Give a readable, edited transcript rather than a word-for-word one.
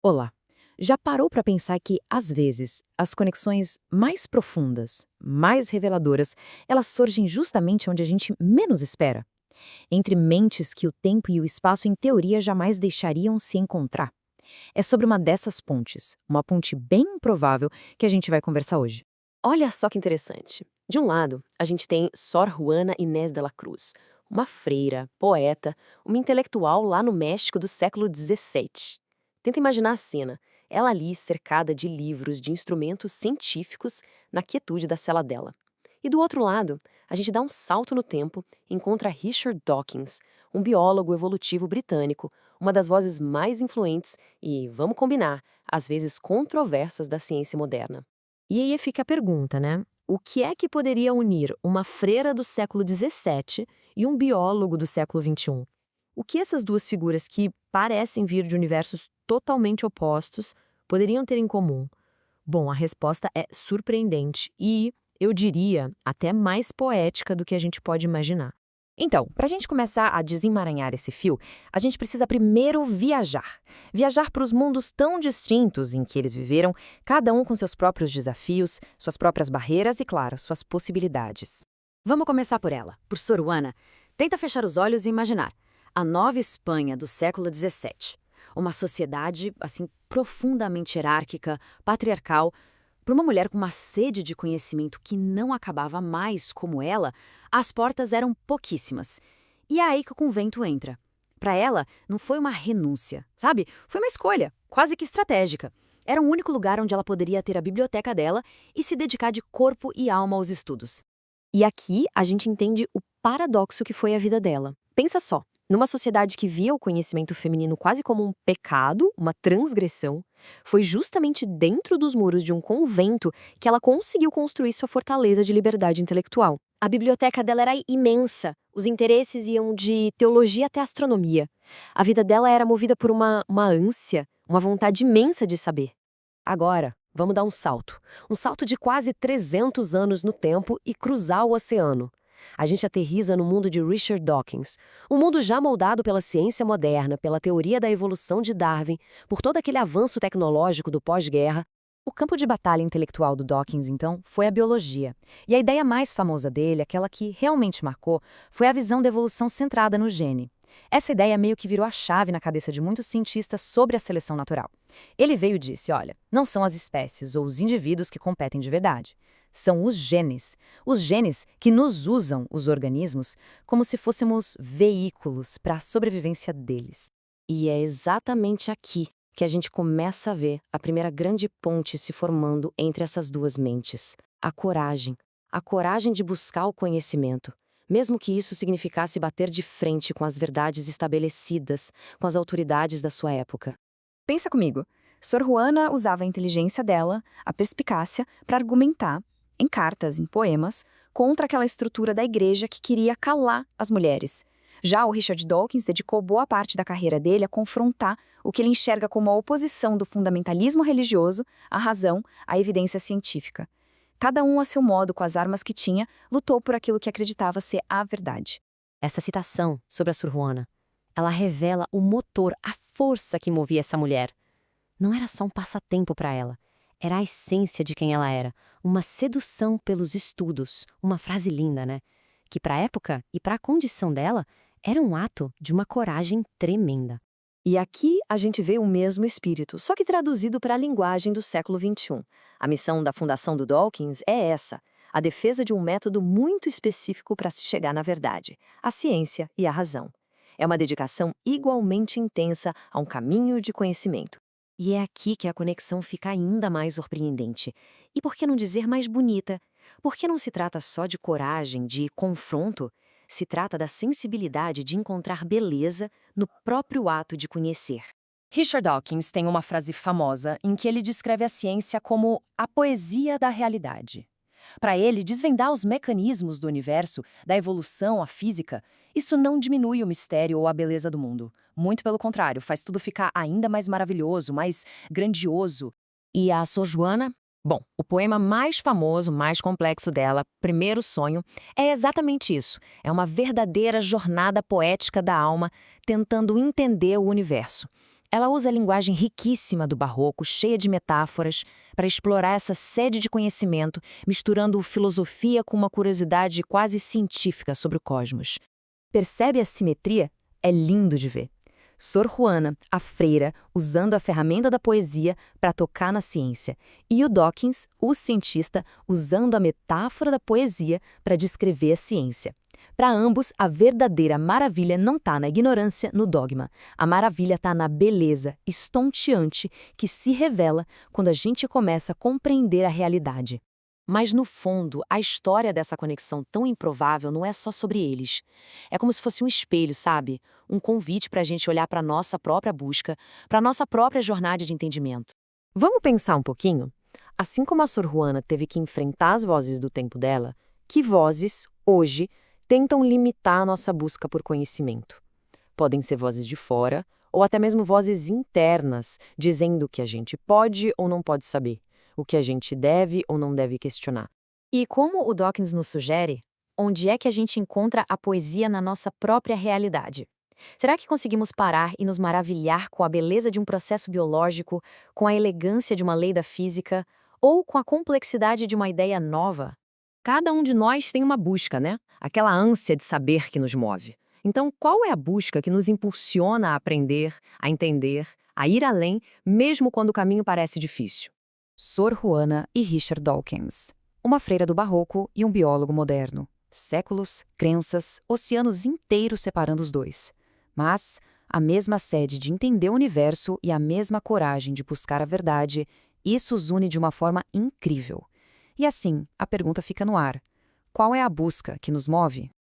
Olá! Já parou para pensar que, às vezes, as conexões mais profundas, mais reveladoras, elas surgem justamente onde a gente menos espera? Entre mentes que o tempo e o espaço, em teoria, jamais deixariam se encontrar. É sobre uma dessas pontes, uma ponte bem improvável, que a gente vai conversar hoje. Olha só que interessante. De um lado, a gente tem Sor Juana Inés de la Cruz, uma freira, poeta, uma intelectual lá no México do século XVII. Tenta imaginar a cena, ela ali cercada de livros, de instrumentos científicos, na quietude da cela dela. E do outro lado, a gente dá um salto no tempo e encontra Richard Dawkins, um biólogo evolutivo britânico, uma das vozes mais influentes e, vamos combinar, às vezes controversas da ciência moderna. E aí fica a pergunta, né? O que é que poderia unir uma freira do século XVII e um biólogo do século XXI? O que essas duas figuras que parecem vir de universos totalmente opostos poderiam ter em comum? Bom, a resposta é surpreendente e, eu diria, até mais poética do que a gente pode imaginar. Então, para a gente começar a desemaranhar esse fio, a gente precisa primeiro viajar. Viajar para os mundos tão distintos em que eles viveram, cada um com seus próprios desafios, suas próprias barreiras e, claro, suas possibilidades. Vamos começar por ela, por Soruana. Tenta fechar os olhos e imaginar. A Nova Espanha do século XVII. Uma sociedade, assim, profundamente hierárquica, patriarcal. Para uma mulher com uma sede de conhecimento que não acabava mais como ela, as portas eram pouquíssimas. E é aí que o convento entra. Para ela, não foi uma renúncia, sabe? Foi uma escolha, quase que estratégica. Era o único lugar onde ela poderia ter a biblioteca dela e se dedicar de corpo e alma aos estudos. E aqui a gente entende o paradoxo que foi a vida dela. Pensa só, numa sociedade que via o conhecimento feminino quase como um pecado, uma transgressão, foi justamente dentro dos muros de um convento que ela conseguiu construir sua fortaleza de liberdade intelectual. A biblioteca dela era imensa, os interesses iam de teologia até astronomia. A vida dela era movida por uma ânsia, uma vontade imensa de saber. Agora, vamos dar um salto de quase 300 anos no tempo e cruzar o oceano. A gente aterriza no mundo de Richard Dawkins, um mundo já moldado pela ciência moderna, pela teoria da evolução de Darwin, por todo aquele avanço tecnológico do pós-guerra. O campo de batalha intelectual do Dawkins, então, foi a biologia. E a ideia mais famosa dele, aquela que realmente marcou, foi a visão da evolução centrada no gene. Essa ideia meio que virou a chave na cabeça de muitos cientistas sobre a seleção natural. Ele veio e disse, olha, não são as espécies ou os indivíduos que competem de verdade. São os genes. Os genes que nos usam, os organismos, como se fôssemos veículos para a sobrevivência deles. E é exatamente aqui que a gente começa a ver a primeira grande ponte se formando entre essas duas mentes. A coragem. A coragem de buscar o conhecimento, mesmo que isso significasse bater de frente com as verdades estabelecidas, com as autoridades da sua época. Pensa comigo. Sor Juana usava a inteligência dela, a perspicácia, para argumentar, em cartas, em poemas, contra aquela estrutura da igreja que queria calar as mulheres. Já o Richard Dawkins dedicou boa parte da carreira dele a confrontar o que ele enxerga como a oposição do fundamentalismo religioso à razão, à evidência científica. Cada um, a seu modo, com as armas que tinha, lutou por aquilo que acreditava ser a verdade. Essa citação sobre a Sor Juana, ela revela o motor, a força que movia essa mulher. Não era só um passatempo para ela, era a essência de quem ela era, uma sedução pelos estudos, uma frase linda, né? Que para a época e para a condição dela, era um ato de uma coragem tremenda. E aqui a gente vê o mesmo espírito, só que traduzido para a linguagem do século XXI. A missão da fundação do Dawkins é essa, a defesa de um método muito específico para se chegar na verdade, a ciência e a razão. É uma dedicação igualmente intensa a um caminho de conhecimento. E é aqui que a conexão fica ainda mais surpreendente. E por que não dizer mais bonita? Porque não se trata só de coragem, de confronto. Se trata da sensibilidade de encontrar beleza no próprio ato de conhecer. Richard Dawkins tem uma frase famosa em que ele descreve a ciência como a poesia da realidade. Para ele, desvendar os mecanismos do universo, da evolução à física, isso não diminui o mistério ou a beleza do mundo. Muito pelo contrário, faz tudo ficar ainda mais maravilhoso, mais grandioso. E a Sor Juana? Bom, o poema mais famoso, mais complexo dela, Primeiro Sonho, é exatamente isso. É uma verdadeira jornada poética da alma, tentando entender o universo. Ela usa a linguagem riquíssima do barroco, cheia de metáforas, para explorar essa sede de conhecimento, misturando filosofia com uma curiosidade quase científica sobre o cosmos. Percebe a simetria? É lindo de ver. Sor Juana, a freira, usando a ferramenta da poesia para tocar na ciência, e o Dawkins, o cientista, usando a metáfora da poesia para descrever a ciência. Para ambos, a verdadeira maravilha não está na ignorância, no dogma. A maravilha está na beleza estonteante que se revela quando a gente começa a compreender a realidade. Mas, no fundo, a história dessa conexão tão improvável não é só sobre eles. É como se fosse um espelho, sabe? Um convite para a gente olhar para a nossa própria busca, para a nossa própria jornada de entendimento. Vamos pensar um pouquinho? Assim como a Sor Juana teve que enfrentar as vozes do tempo dela, que vozes, hoje, tentam limitar a nossa busca por conhecimento? Podem ser vozes de fora, ou até mesmo vozes internas, dizendo o que a gente pode ou não pode saber, o que a gente deve ou não deve questionar. E como o Dawkins nos sugere, onde é que a gente encontra a poesia na nossa própria realidade? Será que conseguimos parar e nos maravilhar com a beleza de um processo biológico, com a elegância de uma lei da física, ou com a complexidade de uma ideia nova? Cada um de nós tem uma busca, né? Aquela ânsia de saber que nos move. Então, qual é a busca que nos impulsiona a aprender, a entender, a ir além, mesmo quando o caminho parece difícil? Sor Juana e Richard Dawkins. Uma freira do barroco e um biólogo moderno. Séculos, crenças, oceanos inteiros separando os dois. Mas a mesma sede de entender o universo e a mesma coragem de buscar a verdade, isso os une de uma forma incrível. E assim, a pergunta fica no ar. Qual é a busca que nos move?